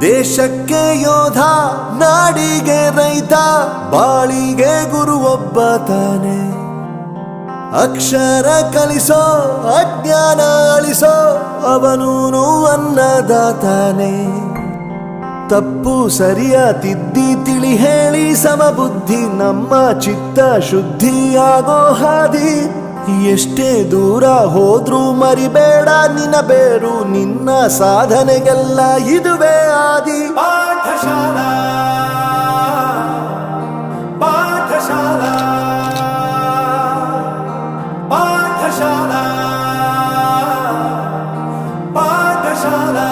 ದೇಶಕ್ಕೆ ಯೋಧ, ನಾಡಿಗೆ ರೈತ, ಬಾಳಿಗೆ ಗುರು ಒಬ್ಬ ತಾನೆ. ಅಕ್ಷರ ಕಲಿಸೋ, ಅಜ್ಞಾನ ಅಳಿಸೋ, ಅವನೂನು ಅನ್ನದಾತಾನೆ. ತಪ್ಪು ಸರಿಯ ತಿದ್ದಿ ತಿಳಿ ಹೇಳಿ ಸಮಬುದ್ಧಿ, ನಮ್ಮ ಚಿತ್ತ ಶುದ್ಧಿಯಾಗೋ ಹಾದಿ. ಎಷ್ಟೇ ದೂರ ಹೋದ್ರೂ ಮರಿಬೇಡ ನಿನ್ನ ಬೇರು, ನಿನ್ನ ಸಾಧನೆಗೆಲ್ಲ ಇದುವೇ ಆದಿ. ಪಾಠಶಾಲಾ ಪಾಠಶಾಲಾ ಪಾಠಶಾಲಾ ಪಾಠಶಾಲಾ.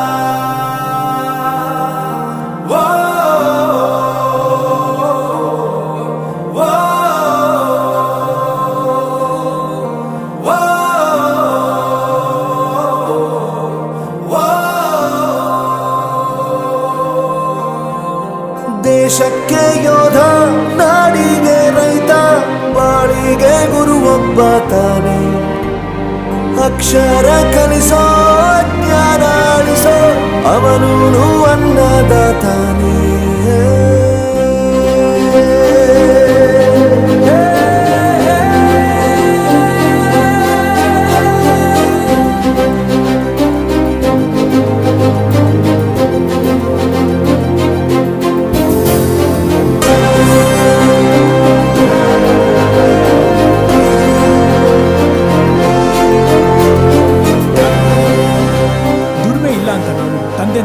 ದೇಶಕ್ಕೆ ಯೋಧ, ನಾಡಿಗೆ ರೈತ, ಬಾಳಿಗೆ ಗುರು ಒಬ್ಬ ತಾನೆ. ಅಕ್ಷರ ಕಲಿಸೋ, ಜ್ಞಾನ ಅಳಿಸೋ, ಅವನೂನು ಅನ್ನದಾತಾನೆ.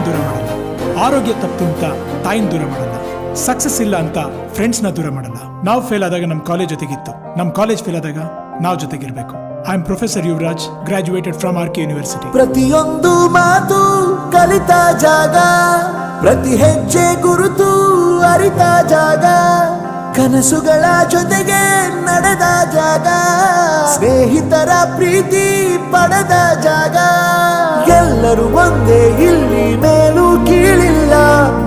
ದೂರ ಮಾಡಲ್ಲ, ಆರೋಗ್ಯ ತಪ್ಪು ಅಂತ ತಾಯಿನ ದೂರ ಮಾಡಲ್ಲ, ಸಕ್ಸಸ್ ಇಲ್ಲ ಅಂತ ಫ್ರೆಂಡ್ಸ್ನ ದೂರ ಮಾಡಲ್ಲ. ನಾವು ಫೇಲ್ ಆದಾಗ ನಮ್ಮ ಕಾಲೇಜ್ ಜೊತೆಗಿತ್ತು, ನಮ್ಮ ಕಾಲೇಜ್ ಫೇಲ್ ಆದಾಗ ನಾವು ಜೊತೆಗಿರ್ಬೇಕು. I am professor Yuvraj, graduated from R K University. ಪ್ರತಿಯೊಂದು ಮಾತು ಕಲಿತ ಜಾಗ, ಪ್ರತಿ ಹೆಜ್ಜೆ ಗುರುತು ಅರಿತ ಜಾಗ, ಕನಸುಗಳ ಜೊತೆಗೆ ನಡೆದ ಜಾಗ, ಸ್ನೇಹಿತರ ಪ್ರೀತಿ ಪಡೆದ ಜಾಗ. ಎಲ್ಲರೂ ಒಂದೇ, ಇಲ್ಲಿ ಮೇಲೂ ಕೀಳಿಲ್ಲ,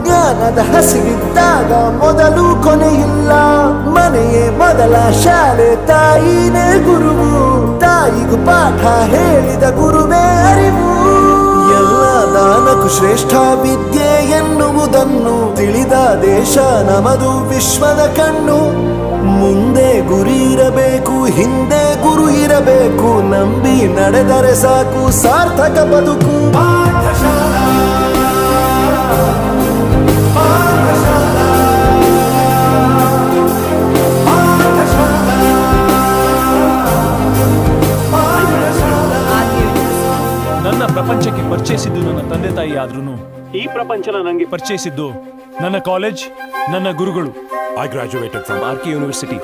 ಜ್ಞಾನದ ಹಸಿವಿದ್ದಾಗ ಮೊದಲು ಕೊನೆಯಿಲ್ಲ. ಮನೆಯೇ ಮೊದಲ ಶಾಲೆ, ತಾಯಿನೇ ಗುರುವು, ತಾಯಿಗೂ ಪಾಠ ಹೇಳಿದ ಗುರುವೇ ಅರಿವು. ಎಲ್ಲ ದಾನಕ್ಕೂ ಶ್ರೇಷ್ಠ ವಿದ್ಯೆ ಎನ್ನುವುದನ್ನು ತಿಳಿದ ದೇಶ ನಮದು, ವಿಶ್ವದ ಕಣ್ಣು. ಮುಂದೆ ಗುರಿ ಇರಬೇಕು, ಹಿಂದೆ ಗುರು ಇರಬೇಕು, ನಂಬಿ ನಡೆದರೆ ಸಾಕು ಸಾರ್ಥಕ ಬದುಕು. ಪಾಠಶಾಲಾ ಪಾಠಶಾಲಾ ಪಾಠಶಾಲಾ. ನನ್ನ ಪ್ರಪಂಚಕ್ಕೆ ಪರಿಚಯಿಸಿದ್ದು ನನ್ನ ತಂದೆ ತಾಯಿ ಆದ್ರೂ ಈ ಪ್ರಪಂಚನ ನನಗೆ ಪರಿಚಯಿಸಿದ್ದು ನನ್ನ ಕಾಲೇಜ್, ನನ್ನ ಗುರುಗಳು. I graduated from RK University.